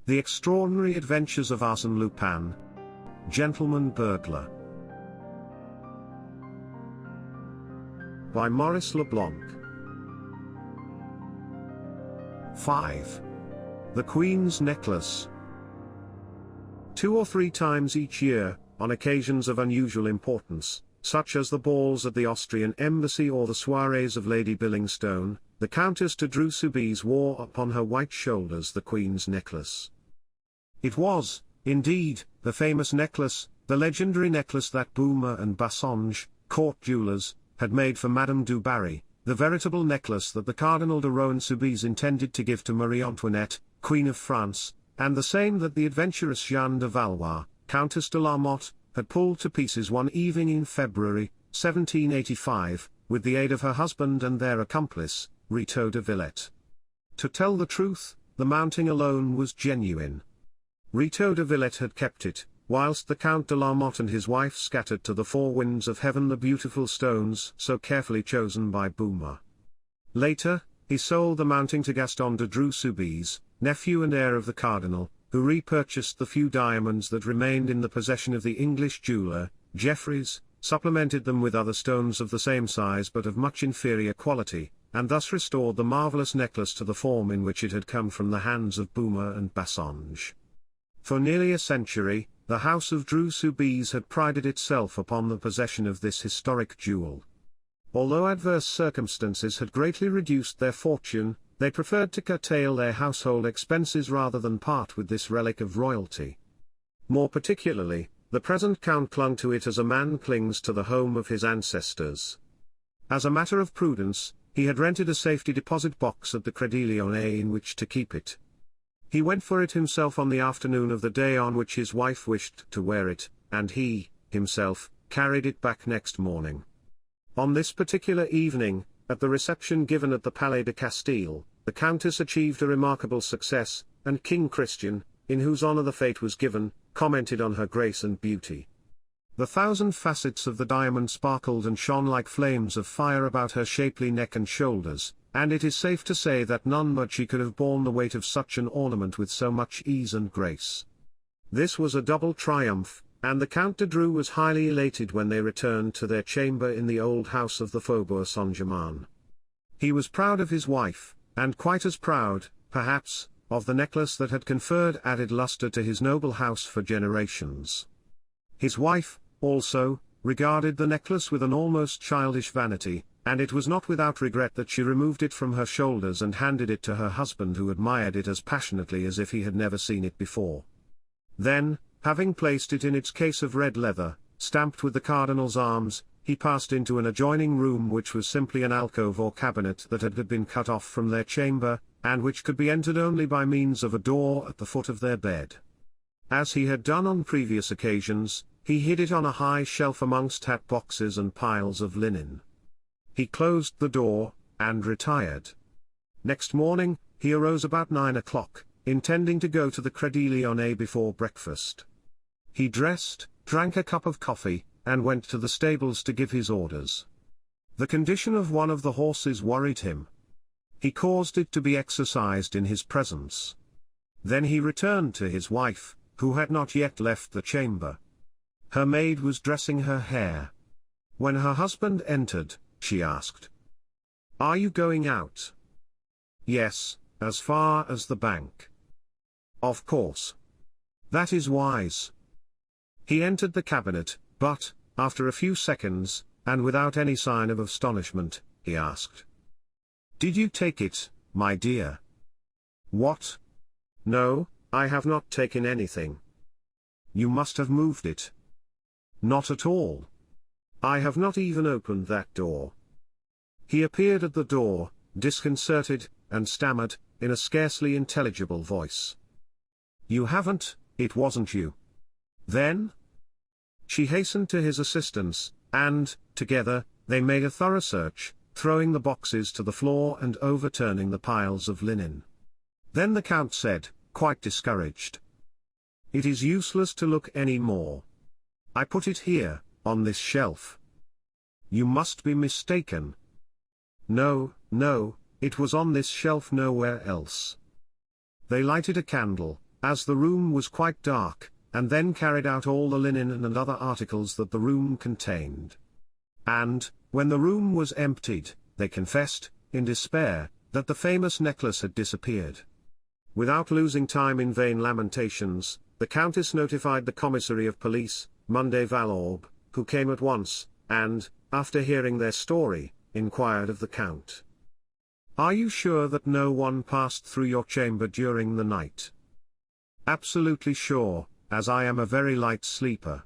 The Extraordinary Adventures of Arsène Lupin, Gentleman-Burglar, by Maurice Leblanc. 5. The Queen's Necklace. 2 or 3 times each year, on occasions of unusual importance, such as the balls at the Austrian embassy or the soirees of Lady Billingstone, the Countess de Dreux-Soubise wore upon her white shoulders the Queen's necklace. It was, indeed, the famous necklace, the legendary necklace that Boomer and Bassange, court jewelers, had made for Madame du Barry, the veritable necklace that the Cardinal de Rohan-Soubise intended to give to Marie Antoinette, Queen of France, and the same that the adventurous Jeanne de Valois, Countess de la Motte, had pulled to pieces one evening in February, 1785, with the aid of her husband and their accomplice, Ritaud de Villette. To tell the truth, the mounting alone was genuine. Ritaud de Villette had kept it, whilst the Count de la Motte and his wife scattered to the 4 winds of heaven the beautiful stones so carefully chosen by Boomer. Later, he sold the mounting to Gaston de Dreux-Soubise, nephew and heir of the Cardinal, who repurchased the few diamonds that remained in the possession of the English jeweller, Jeffreys, supplemented them with other stones of the same size but of much inferior quality, and thus restored the marvellous necklace to the form in which it had come from the hands of Boomer and Bassange. For nearly a century, the House of Dreux-Soubise had prided itself upon the possession of this historic jewel. Although adverse circumstances had greatly reduced their fortune, they preferred to curtail their household expenses rather than part with this relic of royalty. More particularly, the present Count clung to it as a man clings to the home of his ancestors. As a matter of prudence, he had rented a safety deposit box at the Crédit Lyonnais in which to keep it. He went for it himself on the afternoon of the day on which his wife wished to wear it, and he, himself, carried it back next morning. On this particular evening, at the reception given at the Palais de Castille, the Countess achieved a remarkable success, and King Christian, in whose honour the fete was given, commented on her grace and beauty. The 1,000 facets of the diamond sparkled and shone like flames of fire about her shapely neck and shoulders, and it is safe to say that none but she could have borne the weight of such an ornament with so much ease and grace. This was a double triumph, and the Count de Dreux was highly elated when they returned to their chamber in the old house of the Faubourg Saint-Germain. He was proud of his wife, and quite as proud, perhaps, of the necklace that had conferred added lustre to his noble house for generations. His wife, also, regarded the necklace with an almost childish vanity, and it was not without regret that she removed it from her shoulders and handed it to her husband, who admired it as passionately as if he had never seen it before. Then, having placed it in its case of red leather, stamped with the Cardinal's arms, he passed into an adjoining room which was simply an alcove or cabinet that had been cut off from their chamber, and which could be entered only by means of a door at the foot of their bed. As he had done on previous occasions, he hid it on a high shelf amongst hat boxes and piles of linen. He closed the door, and retired. Next morning, he arose about 9 o'clock, intending to go to the Crédit Lyonnais before breakfast. He dressed, drank a cup of coffee, and went to the stables to give his orders. The condition of one of the horses worried him. He caused it to be exercised in his presence. Then he returned to his wife, who had not yet left the chamber. Her maid was dressing her hair. When her husband entered, she asked, "Are you going out?" "Yes, as far as the bank." "Of course. That is wise." He entered the cabinet, but, after a few seconds, and without any sign of astonishment, he asked, "Did you take it, my dear?" "What? No, I have not taken anything." "You must have moved it." "Not at all. I have not even opened that door." He appeared at the door, disconcerted, and stammered, in a scarcely intelligible voice, "You haven't, it wasn't you." "Then?" She hastened to his assistance, and, together, they made a thorough search, throwing the boxes to the floor and overturning the piles of linen. Then the Count said, quite discouraged, "It is useless to look any more. I put it here, on this shelf." "You must be mistaken." "No, no, it was on this shelf, nowhere else." They lighted a candle, as the room was quite dark, and then carried out all the linen and other articles that the room contained. And, when the room was emptied, they confessed, in despair, that the famous necklace had disappeared. Without losing time in vain lamentations, the Countess notified the commissary of police, Monday Valorbe, who came at once, and, after hearing their story, inquired of the Count. "Are you sure that no one passed through your chamber during the night?" "Absolutely sure, as I am a very light sleeper.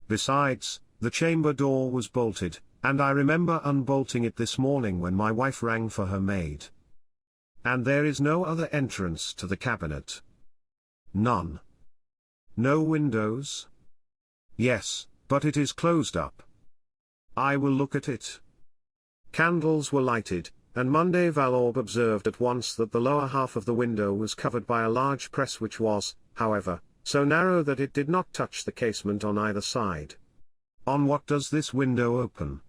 Besides, the chamber door was bolted, and I remember unbolting it this morning when my wife rang for her maid." "And there is no other entrance to the cabinet?" "None." "No windows?" "Yes, but it is closed up." "I will look at it." Candles were lighted, and Monday Valorbe observed at once that the lower half of the window was covered by a large press which was, however, so narrow that it did not touch the casement on either side. "On what does this window open?"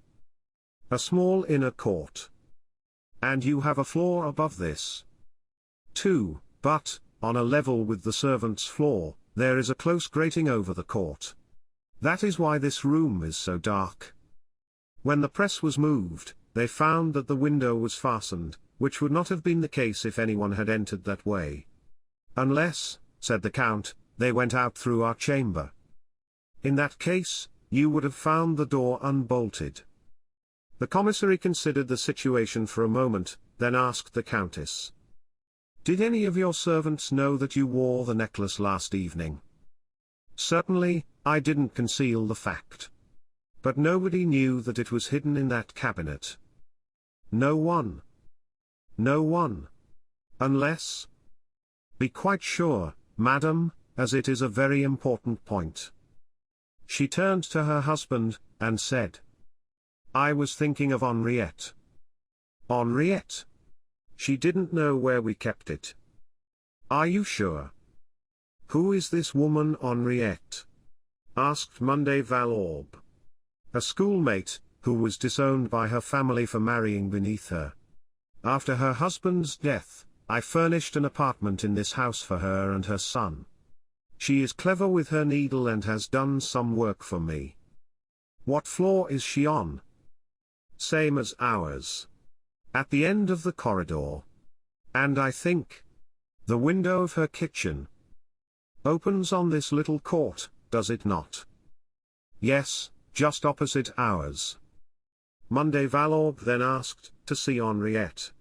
"A small inner court." "And you have a floor above this?" "Two, but, on a level with the servants' floor, there is a close grating over the court. That is why this room is so dark." When the press was moved, they found that the window was fastened, which would not have been the case if anyone had entered that way. "Unless," said the Count, "they went out through our chamber. In that case, you would have found the door unbolted." The commissary considered the situation for a moment, then asked the Countess, "Did any of your servants know that you wore the necklace last evening?" "Certainly, I didn't conceal the fact. But nobody knew that it was hidden in that cabinet." "No one?" "No one. Unless—" "Be quite sure, madam, as it is a very important point." She turned to her husband, and said, "I was thinking of Henriette." "Henriette? She didn't know where we kept it." "Are you sure?" "Who is this woman Henriette?" asked Monday Valorbe. "A schoolmate, who was disowned by her family for marrying beneath her. After her husband's death, I furnished an apartment in this house for her and her son. She is clever with her needle and has done some work for me." "What floor is she on?" "Same as ours. At the end of the corridor. And I think the window of her kitchen opens on this little court, does it not?" "Yes, just opposite ours." Monday Valorbe then asked to see Henriette.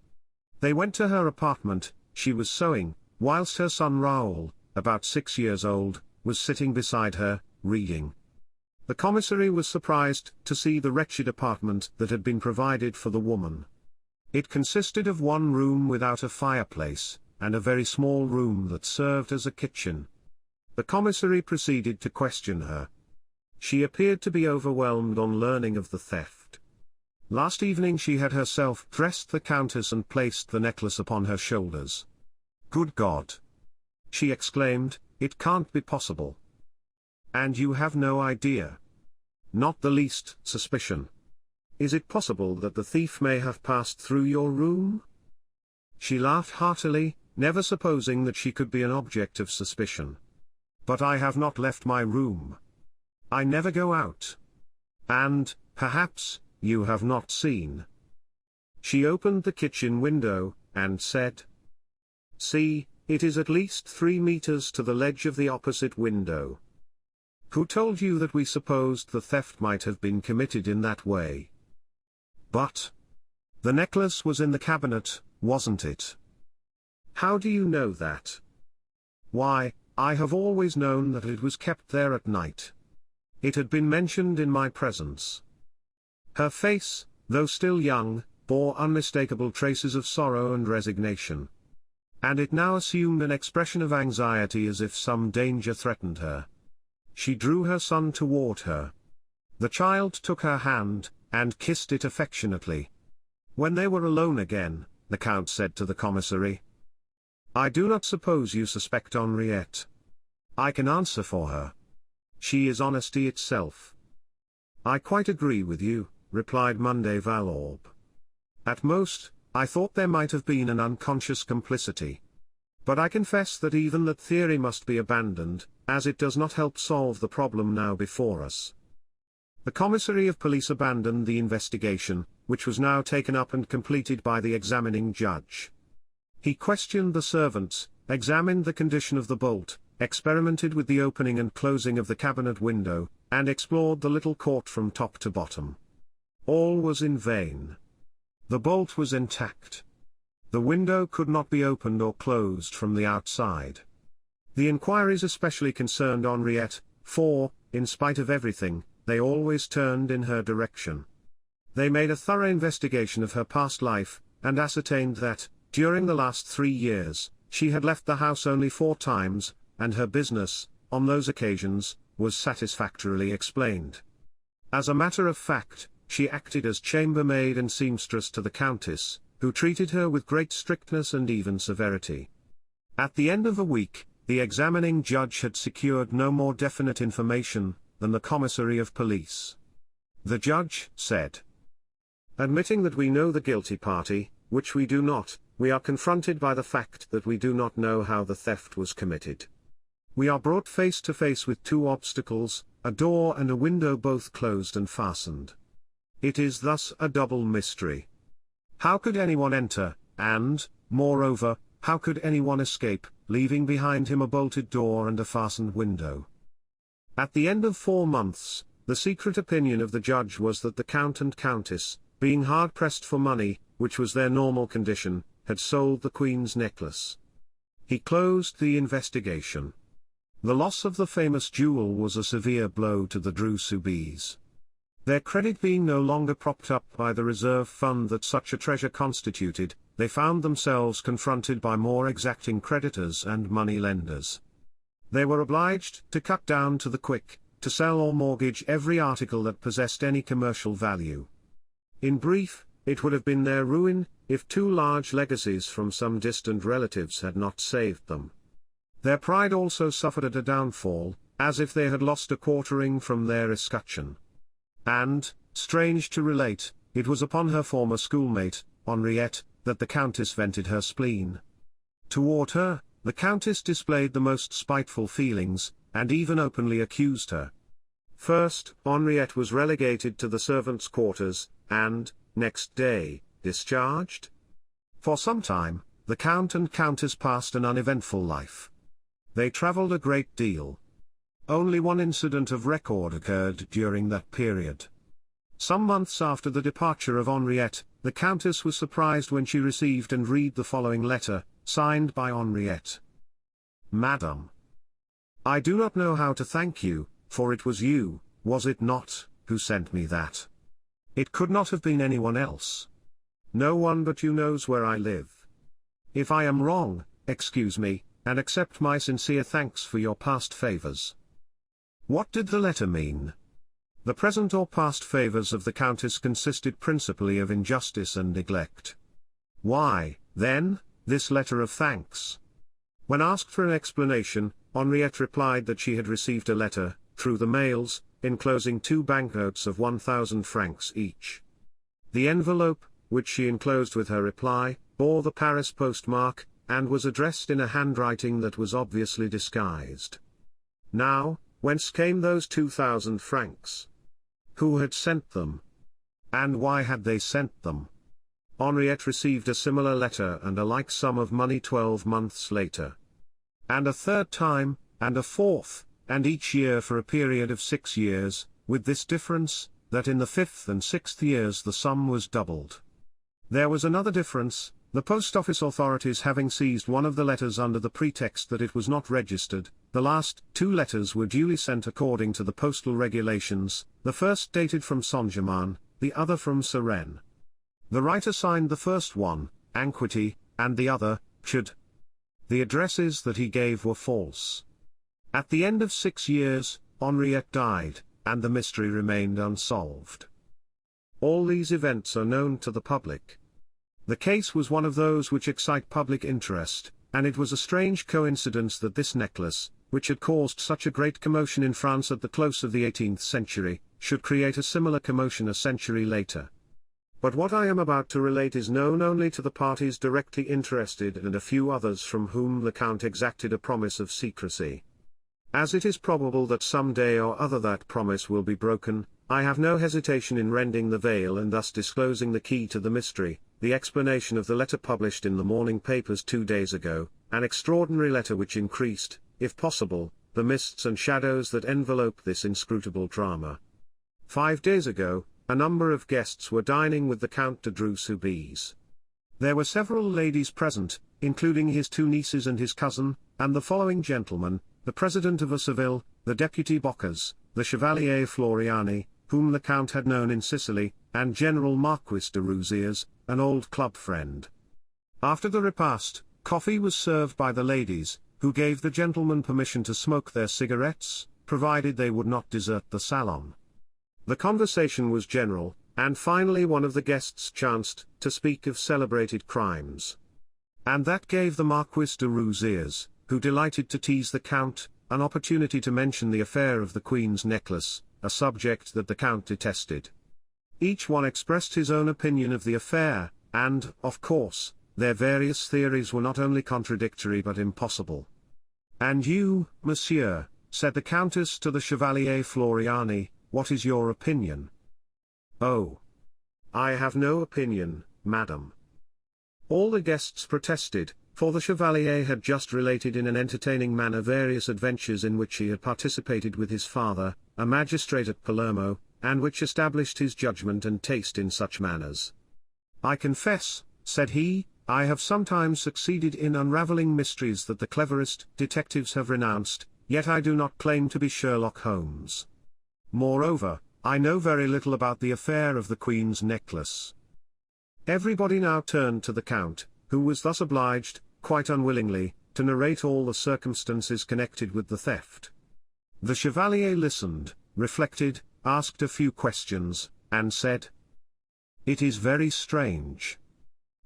They went to her apartment. She was sewing, whilst her son Raoul, about 6 years old, was sitting beside her, reading. The commissary was surprised to see the wretched apartment that had been provided for the woman. It consisted of one room without a fireplace, and a very small room that served as a kitchen. The commissary proceeded to question her. She appeared to be overwhelmed on learning of the theft. Last evening she had herself dressed the Countess and placed the necklace upon her shoulders. "Good God!" she exclaimed, "it can't be possible. And you have no idea?" "Not the least suspicion. Is it possible that the thief may have passed through your room?" She laughed heartily, never supposing that she could be an object of suspicion. "But I have not left my room. I never go out. And, perhaps, you have not seen." She opened the kitchen window, and said, "See, it is at least 3 meters to the ledge of the opposite window. Who told you that we supposed the theft might have been committed in that way?" "But the necklace was in the cabinet, wasn't it?" "How do you know that?" "Why, I have always known that it was kept there at night. It had been mentioned in my presence." Her face, though still young, bore unmistakable traces of sorrow and resignation. And it now assumed an expression of anxiety as if some danger threatened her. She drew her son toward her. The child took her hand, and kissed it affectionately. When they were alone again, the Count said to the commissary, "I do not suppose you suspect Henriette. I can answer for her. She is honesty itself." "I quite agree with you," replied Monday Valorbe. "At most, I thought there might have been an unconscious complicity. But I confess that even that theory must be abandoned, as it does not help solve the problem now before us. The commissary of police abandoned the investigation, which was now taken up and completed by the examining judge. He questioned the servants, examined the condition of the bolt, experimented with the opening and closing of the cabinet window, and explored the little court from top to bottom. All was in vain. The bolt was intact. The window could not be opened or closed from the outside. The inquiries especially concerned Henriette, for, in spite of everything, they always turned in her direction. They made a thorough investigation of her past life, and ascertained that, during the last 3 years, she had left the house only 4 times, and her business, on those occasions, was satisfactorily explained. As a matter of fact, she acted as chambermaid and seamstress to the Countess, who treated her with great strictness and even severity. At the end of a week, the examining judge had secured no more definite information than the commissary of police. The judge said, "Admitting that we know the guilty party, which we do not, we are confronted by the fact that we do not know how the theft was committed. We are brought face to face with 2 obstacles, a door and a window both closed and fastened. It is thus a double mystery. How could anyone enter, and, moreover, how could anyone escape, leaving behind him a bolted door and a fastened window?" At the end of 4 months, the secret opinion of the judge was that the Count and Countess, being hard-pressed for money, which was their normal condition, had sold the Queen's necklace. He closed the investigation. The loss of the famous jewel was a severe blow to the Dreux-Soubise. Their credit being no longer propped up by the reserve fund that such a treasure constituted, they found themselves confronted by more exacting creditors and money-lenders. They were obliged to cut down to the quick, to sell or mortgage every article that possessed any commercial value. In brief, it would have been their ruin, if 2 large legacies from some distant relatives had not saved them. Their pride also suffered a downfall, as if they had lost a quartering from their escutcheon. And, strange to relate, it was upon her former schoolmate, Henriette, that the Countess vented her spleen. Toward her, the Countess displayed the most spiteful feelings, and even openly accused her. First, Henriette was relegated to the servants' quarters, and, next day, discharged. For some time, the Count and Countess passed an uneventful life. They travelled a great deal. Only one incident of record occurred during that period. Some months after the departure of Henriette, the Countess was surprised when she received and read the following letter, signed by Henriette. "Madam, I do not know how to thank you, for it was you, was it not, who sent me that? It could not have been anyone else. No one but you knows where I live. If I am wrong, excuse me, and accept my sincere thanks for your past favors." What did the letter mean? The present or past favors of the Countess consisted principally of injustice and neglect. Why, then, this letter of thanks? When asked for an explanation, Henriette replied that she had received a letter, through the mails, enclosing 2 banknotes of 1,000 francs each. The envelope, which she enclosed with her reply, bore the Paris postmark, and was addressed in a handwriting that was obviously disguised. Now, whence came those 2,000 francs? Who had sent them? And why had they sent them? Henriette received a similar letter and a like sum of money 12 months later. And a 3rd time, and a 4th, and each year for a period of 6 years, with this difference, that in the 5th and 6th years the sum was doubled. There was another difference, the post office authorities having seized one of the letters under the pretext that it was not registered. The last 2 letters were duly sent according to the postal regulations, the first dated from Saint-Germain, the other from Suresnes. The writer signed the first one, Anquety, and the other, Chud. The addresses that he gave were false. At the end of 6 years, Henriette died, and the mystery remained unsolved. All these events are known to the public. The case was one of those which excite public interest, and it was a strange coincidence that this necklace, which had caused such a great commotion in France at the close of the 18th century, should create a similar commotion a century later. But what I am about to relate is known only to the parties directly interested and a few others from whom the Count exacted a promise of secrecy. As it is probable that some day or other that promise will be broken, I have no hesitation in rending the veil and thus disclosing the key to the mystery, the explanation of the letter published in the morning papers 2 days ago, an extraordinary letter which increased, if possible, the mists and shadows that envelope this inscrutable drama. 5 days ago, a number of guests were dining with the Count de Dreux-Soubise. There were several ladies present, including his 2 nieces and his cousin, and the following gentlemen: the President of Seville, the Deputy Boccas, the Chevalier Floriani, whom the Count had known in Sicily, and General Marquis de Rouzières, an old club friend. After the repast, coffee was served by the ladies, who gave the gentlemen permission to smoke their cigarettes, provided they would not desert the salon. The conversation was general, and finally one of the guests chanced to speak of celebrated crimes. And that gave the Marquis de Rouzières, who delighted to tease the Count, an opportunity to mention the affair of the Queen's necklace, a subject that the Count detested. Each one expressed his own opinion of the affair, and, of course, their various theories were not only contradictory but impossible. "And you, monsieur," said the Countess to the Chevalier Floriani, "what is your opinion?" "Oh, I have no opinion, madam." All the guests protested, for the Chevalier had just related in an entertaining manner various adventures in which he had participated with his father, a magistrate at Palermo, and which established his judgment and taste in such matters. "I confess," said he, "I have sometimes succeeded in unraveling mysteries that the cleverest detectives have renounced, yet I do not claim to be Sherlock Holmes. Moreover, I know very little about the affair of the Queen's necklace." Everybody now turned to the Count, who was thus obliged, quite unwillingly, to narrate all the circumstances connected with the theft. The Chevalier listened, reflected, asked a few questions, and said, "It is very strange.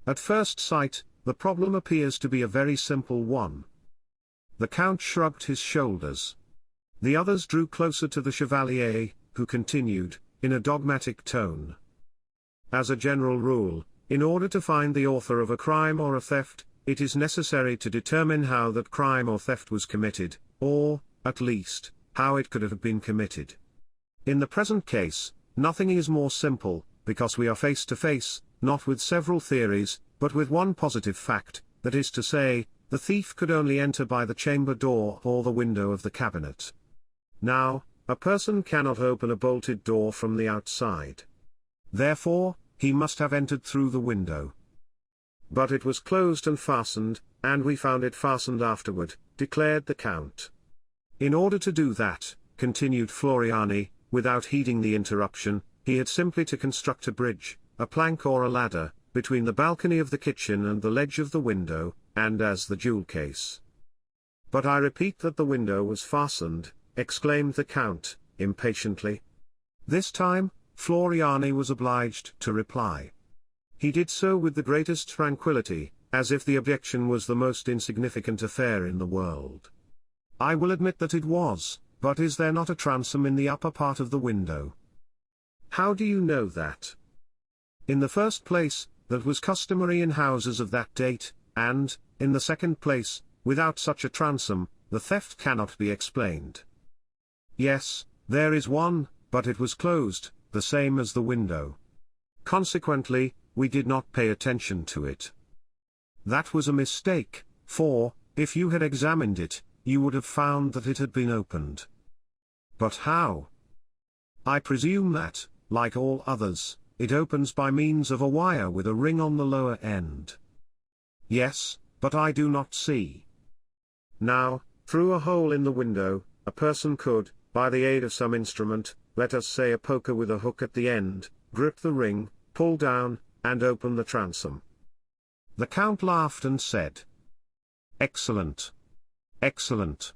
At first sight, the problem appears to be a very simple one." The Count shrugged his shoulders. The others drew closer to the Chevalier, who continued, in a dogmatic tone. "As a general rule, in order to find the author of a crime or a theft, it is necessary to determine how that crime or theft was committed, or, at least, how it could have been committed. In the present case, nothing is more simple, because we are face to face, not with several theories, but with one positive fact, that is to say, the thief could only enter by the chamber door or the window of the cabinet. Now, a person cannot open a bolted door from the outside. Therefore, he must have entered through the window. But it was closed and fastened, and we found it fastened afterward," declared the Count. "In order to do that," continued Floriani, without heeding the interruption, "he had simply to construct a bridge, a plank or a ladder, between the balcony of the kitchen and the ledge of the window, and as the jewel case." "But I repeat that the window was fastened," exclaimed the Count, impatiently. This time, Floriani was obliged to reply. He did so with the greatest tranquillity, as if the objection was the most insignificant affair in the world. "I will admit that it was, but is there not a transom in the upper part of the window?" "How do you know that?" "In the first place, that was customary in houses of that date, and, in the second place, without such a transom, the theft cannot be explained." "Yes, there is one, but it was closed, the same as the window. Consequently, we did not pay attention to it." "That was a mistake, for, if you had examined it, you would have found that it had been opened." "But how?" "I presume that, like all others, it opens by means of a wire with a ring on the lower end." "Yes, but I do not see." "Now, through a hole in the window, a person could, by the aid of some instrument, let us say a poker with a hook at the end, grip the ring, pull down, and open the transom." The Count laughed and said, "Excellent. Excellent.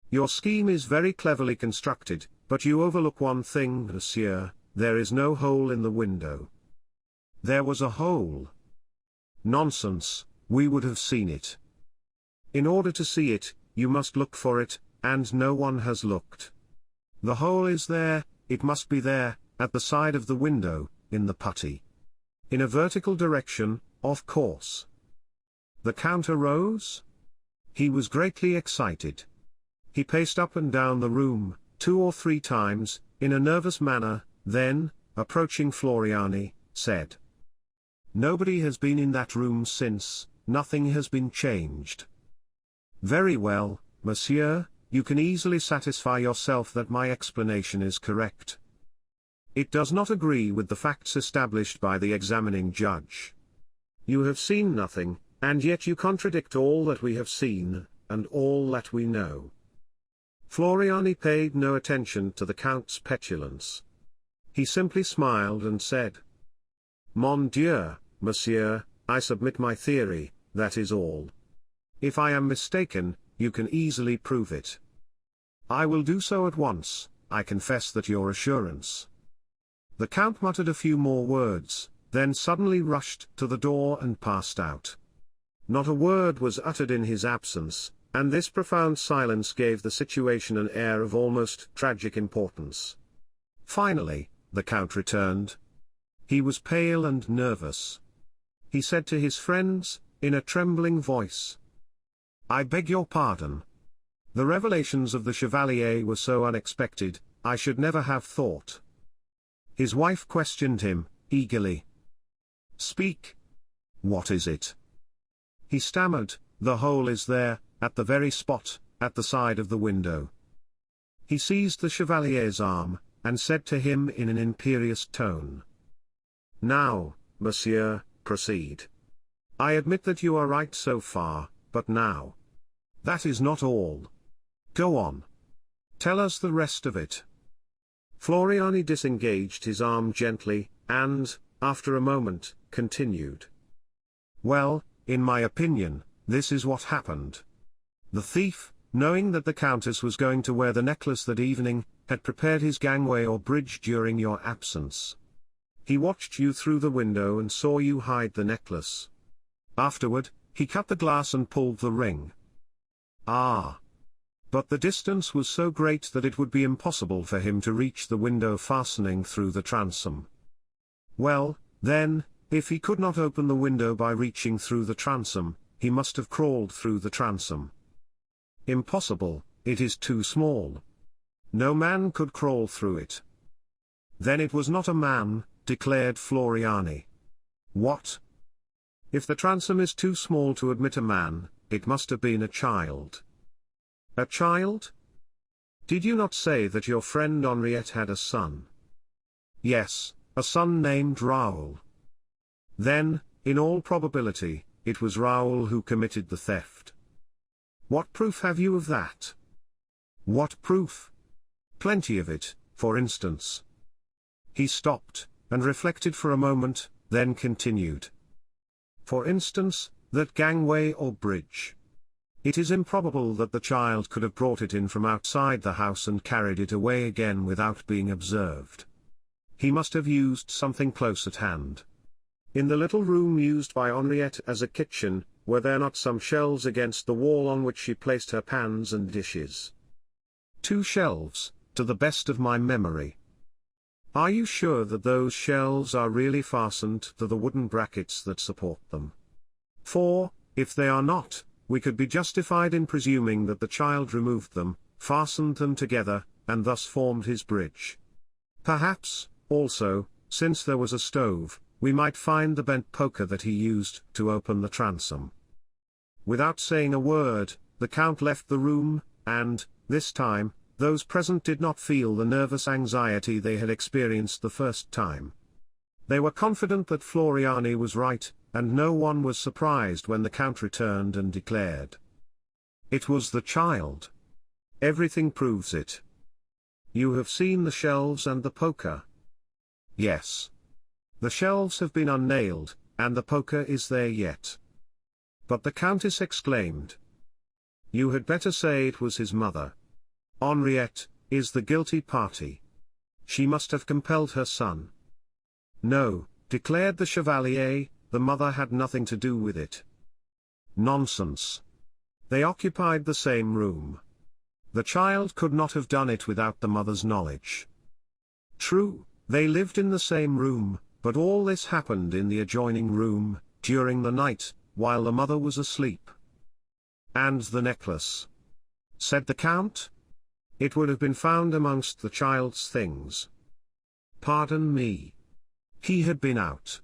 Your scheme is very cleverly constructed, but you overlook one thing, monsieur, there is no hole in the window." "There was a hole." "Nonsense, we would have seen it." "In order to see it, you must look for it, and no one has looked. The hole is there, it must be there, at the side of the window, in the putty." In a vertical direction, of course. The Count arose. He was greatly excited. He paced up and down the room, 2 or 3 times, in a nervous manner, then, approaching Floriani, said, "Nobody has been in that room since, nothing has been changed." "Very well, monsieur, you can easily satisfy yourself that my explanation is correct. It does not agree with the facts established by the examining judge. You have seen nothing, and yet you contradict all that we have seen, and all that we know." Floriani paid no attention to the Count's petulance. He simply smiled and said, "Mon Dieu, monsieur, I submit my theory, that is all. If I am mistaken, you can easily prove it." "I will do so at once, I confess that your assurance." The Count muttered a few more words, then suddenly rushed to the door and passed out. Not a word was uttered in his absence, and this profound silence gave the situation an air of almost tragic importance. Finally, the Count returned. He was pale and nervous. He said to his friends, in a trembling voice, "I beg your pardon. The revelations of the Chevalier were so unexpected, I should never have thought." His wife questioned him, eagerly. "Speak. What is it?" He stammered, "The hole is there, at the very spot, at the side of the window." He seized the Chevalier's arm, and said to him in an imperious tone, "Now, monsieur, proceed. I admit that you are right so far, but now. That is not all. Go on. Tell us the rest of it." Floriani disengaged his arm gently, and, after a moment, continued. "Well, in my opinion, this is what happened. The thief, knowing that the Countess was going to wear the necklace that evening, had prepared his gangway or bridge during your absence. He watched you through the window and saw you hide the necklace. Afterward, he cut the glass and pulled the ring. Ah! But the distance was so great that it would be impossible for him to reach the window fastening through the transom. Well, then, if he could not open the window by reaching through the transom, he must have crawled through the transom. Impossible, it is too small. No man could crawl through it." "Then it was not a man," declared Floriani. "What? If the transom is too small to admit a man, it must have been a child." "A child? Did you not say that your friend Henriette had a son?" "Yes, a son named Raoul." "Then, in all probability, it was Raoul who committed the theft." "What proof have you of that?" "What proof? Plenty of it, for instance." He stopped, and reflected for a moment, then continued. "For instance, that gangway or bridge. It is improbable that the child could have brought it in from outside the house and carried it away again without being observed. He must have used something close at hand. In the little room used by Henriette as a kitchen, were there not some shelves against the wall on which she placed her pans and dishes?" "2 shelves, to the best of my memory." "Are you sure that those shelves are really fastened to the wooden brackets that support them? For, if they are not, we could be justified in presuming that the child removed them, fastened them together, and thus formed his bridge. Perhaps, also, since there was a stove, we might find the bent poker that he used to open the transom." Without saying a word, the Count left the room, and, this time, those present did not feel the nervous anxiety they had experienced the first time. They were confident that Floriani was right, and no one was surprised when the Count returned and declared, "It was the child. Everything proves it." "You have seen the shelves and the poker?" "Yes. The shelves have been unnailed, and the poker is there yet." But the Countess exclaimed, "You had better say it was his mother. Henriette is the guilty party. She must have compelled her son." "No," declared the Chevalier, "the mother had nothing to do with it." "Nonsense. They occupied the same room. The child could not have done it without the mother's knowledge." "True, they lived in the same room, But all this happened in the adjoining room, during the night, while the mother was asleep. "And the necklace?" said the Count. "It would have been found amongst the child's things." "Pardon me. He had been out.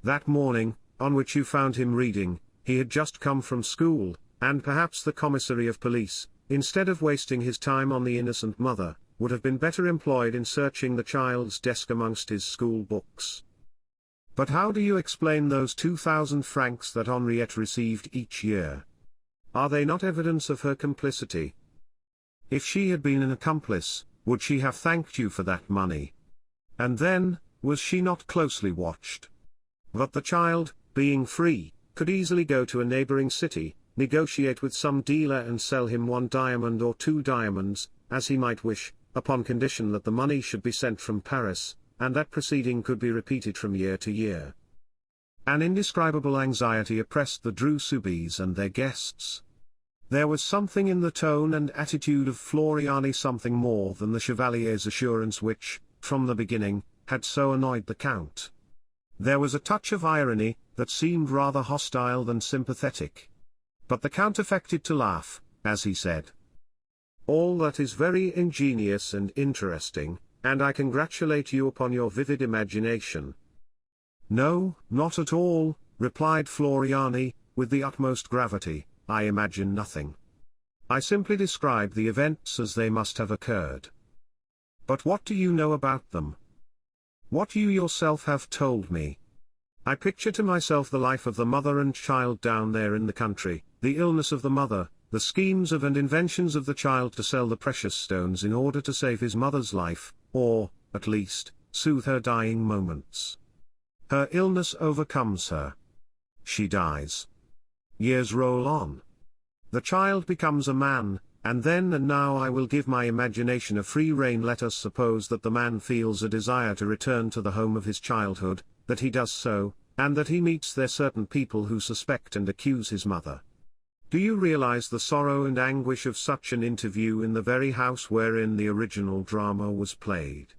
That morning, on which you found him reading, he had just come from school, and perhaps the commissary of police, instead of wasting his time on the innocent mother, would have been better employed in searching the child's desk amongst his school books. But how do you explain those 2,000 francs that Henriette received each year? Are they not evidence of her complicity? If she had been an accomplice, would she have thanked you for that money? And then, was she not closely watched? But the child, being free, could easily go to a neighboring city, negotiate with some dealer and sell him 1 diamond or 2 diamonds, as he might wish, upon condition that the money should be sent from Paris, and that proceeding could be repeated from year to year. An indescribable anxiety oppressed the Dreux-Soubise and their guests. There was something in the tone and attitude of Floriani, something more than the Chevalier's assurance which, from the beginning, had so annoyed the Count. There was a touch of irony, that seemed rather hostile than sympathetic. But the Count affected to laugh, as he said, "All that is very ingenious and interesting, and I congratulate you upon your vivid imagination." "No, not at all," replied Floriani, with the utmost gravity, "I imagine nothing. I simply describe the events as they must have occurred." "But what do you know about them?" "What you yourself have told me. I picture to myself the life of the mother and child down there in the country, the illness of the mother, the schemes of and inventions of the child to sell the precious stones in order to save his mother's life, or, at least, soothe her dying moments. Her illness overcomes her. She dies. Years roll on. The child becomes a man, and then and now I will give my imagination a free rein. Let us suppose that the man feels a desire to return to the home of his childhood, that he does so, and that he meets there certain people who suspect and accuse his mother. Do you realize the sorrow and anguish of such an interview in the very house wherein the original drama was played?"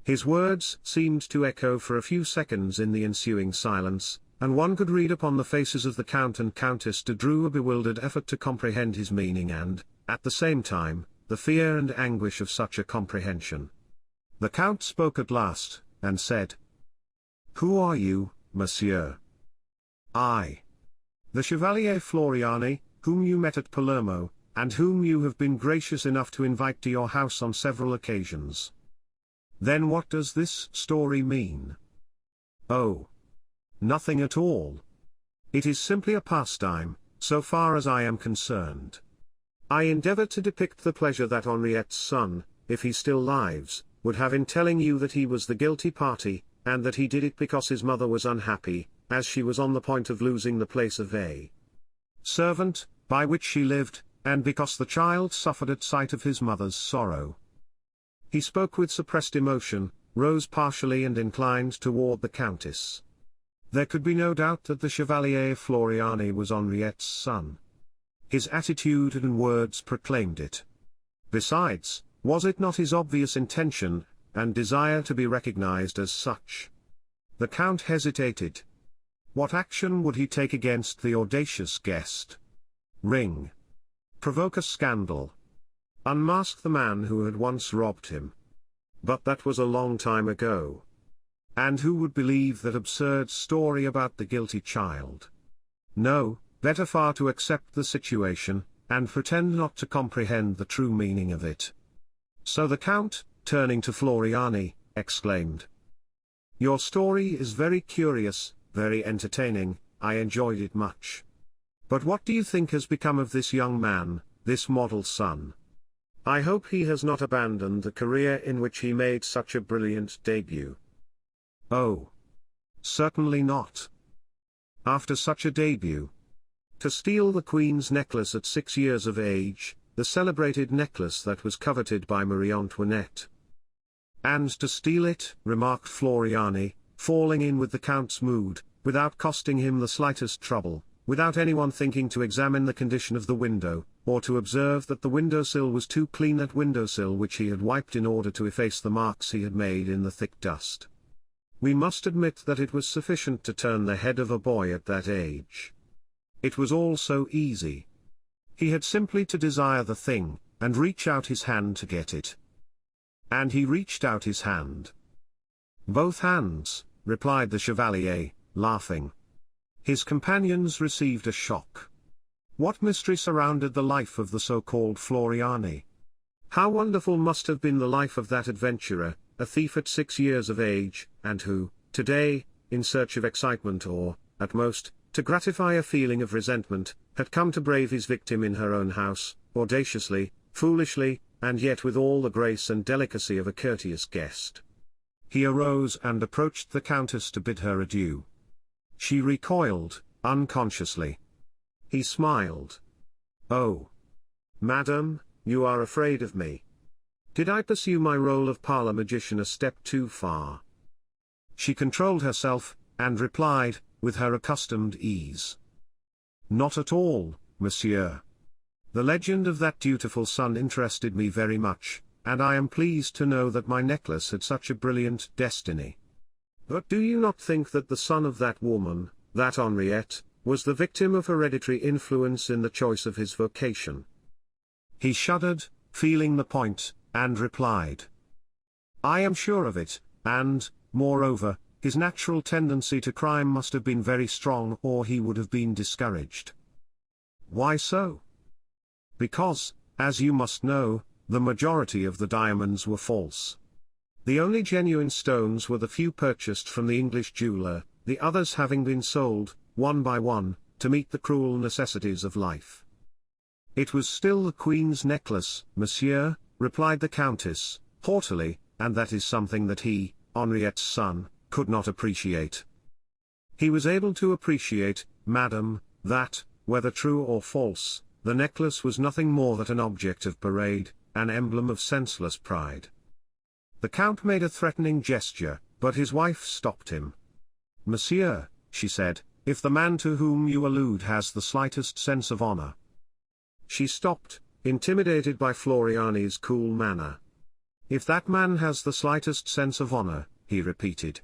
His words seemed to echo for a few seconds in the ensuing silence, and one could read upon the faces of the Count and Countess de Dreux a bewildered effort to comprehend his meaning and, at the same time, the fear and anguish of such a comprehension. The Count spoke at last, and said, "Who are you, monsieur?" "I. The Chevalier Floriani, whom you met at Palermo, and whom you have been gracious enough to invite to your house on several occasions." "Then what does this story mean?" "Oh, nothing at all. It is simply a pastime, so far as I am concerned. I endeavor to depict the pleasure that Henriette's son, if he still lives, would have in telling you that he was the guilty party, and that he did it because his mother was unhappy, as she was on the point of losing the place of a servant, by which she lived, and because the child suffered at sight of his mother's sorrow." He spoke with suppressed emotion, rose partially and inclined toward the Countess. There could be no doubt that the Chevalier Floriani was Henriette's son. His attitude and words proclaimed it. Besides, was it not his obvious intention, and desire to be recognized as such? The Count hesitated. What action would he take against the audacious guest? Ring? Provoke a scandal? Unmask the man who had once robbed him? But that was a long time ago. And who would believe that absurd story about the guilty child? No, better far to accept the situation, and pretend not to comprehend the true meaning of it. So the Count, turning to Floriani, exclaimed, "Your story is very curious, very entertaining, I enjoyed it much. But what do you think has become of this young man, this model son? I hope he has not abandoned the career in which he made such a brilliant debut." "Oh, certainly not. After such a debut. To steal the Queen's necklace at 6 years of age, the celebrated necklace that was coveted by Marie Antoinette." "And to steal it," remarked Floriani, falling in with the Count's mood, "without costing him the slightest trouble, without anyone thinking to examine the condition of the window, or to observe that the windowsill was too clean, that windowsill which he had wiped in order to efface the marks he had made in the thick dust. We must admit that it was sufficient to turn the head of a boy at that age. It was all so easy. He had simply to desire the thing, and reach out his hand to get it. And he reached out his hand. Both hands, replied the Chevalier, laughing. His companions received a shock. What mystery surrounded the life of the so-called Floriani? How wonderful must have been the life of that adventurer, a thief at 6 years of age, and who, today, in search of excitement or, at most, to gratify a feeling of resentment, had come to brave his victim in her own house, audaciously, foolishly, and yet with all the grace and delicacy of a courteous guest. He arose and approached the Countess to bid her adieu. She recoiled, unconsciously. He smiled. "Oh, madam, you are afraid of me. Did I pursue my role of parlour magician a step too far?" She controlled herself, and replied, with her accustomed ease. "Not at all, monsieur. The legend of that dutiful son interested me very much, and I am pleased to know that my necklace had such a brilliant destiny. But do you not think that the son of that woman, that Henriette, was the victim of hereditary influence in the choice of his vocation?" He shuddered, feeling the point, and replied, "I am sure of it, and, moreover, his natural tendency to crime must have been very strong or he would have been discouraged." "Why so?" "Because, as you must know, the majority of the diamonds were false. The only genuine stones were the few purchased from the English jeweller, the others having been sold, one by one, to meet the cruel necessities of life." "It was still the Queen's necklace, monsieur," replied the Countess, haughtily, "and that is something that he, Henriette's son, could not appreciate." "He was able to appreciate, madam, that, whether true or false, the necklace was nothing more than an object of parade, an emblem of senseless pride." The Count made a threatening gesture, but his wife stopped him. "Monsieur," she said, "if the man to whom you allude has the slightest sense of honor—" She stopped, intimidated by Floriani's cool manner. "If that man has the slightest sense of honor," he repeated.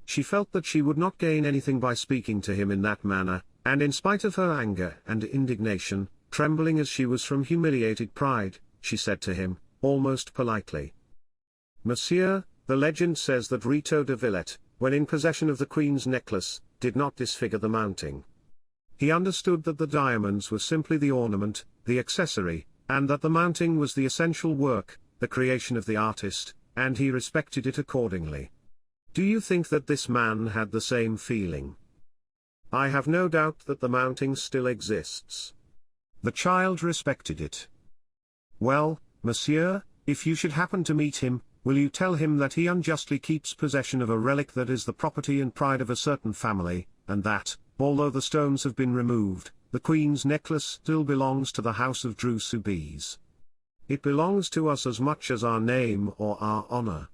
She felt that she would not gain anything by speaking to him in that manner, and in spite of her anger and indignation, trembling as she was from humiliated pride, she said to him, almost politely, "Monsieur, the legend says that Rito de Villette, when in possession of the Queen's necklace, did not disfigure the mounting. He understood that the diamonds were simply the ornament, the accessory, and that the mounting was the essential work, the creation of the artist, and he respected it accordingly. Do you think that this man had the same feeling? I have no doubt that the mounting still exists. The child respected it. Well, monsieur, if you should happen to meet him, will you tell him that he unjustly keeps possession of a relic that is the property and pride of a certain family, and that, although the stones have been removed, the Queen's necklace still belongs to the house of Dreux-Soubise. It belongs to us as much as our name or our honor."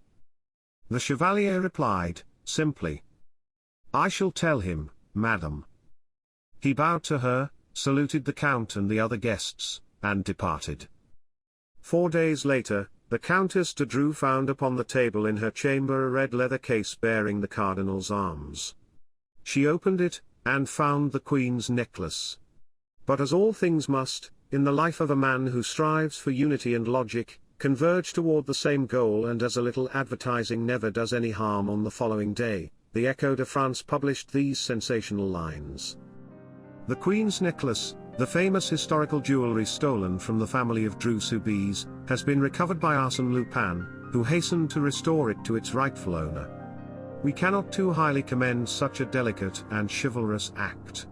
The Chevalier replied, simply, "I shall tell him, madam." He bowed to her, saluted the Count and the other guests, and departed. 4 days later, the Countess de Dreux found upon the table in her chamber a red leather case bearing the Cardinal's arms. She opened it, and found the Queen's necklace. But as all things must, in the life of a man who strives for unity and logic, converge toward the same goal, and as a little advertising never does any harm, on the following day, the Echo de France published these sensational lines. "The Queen's necklace, the famous historical jewelry stolen from the family of Dreux-Soubise, has been recovered by Arsène Lupin, who hastened to restore it to its rightful owner. We cannot too highly commend such a delicate and chivalrous act.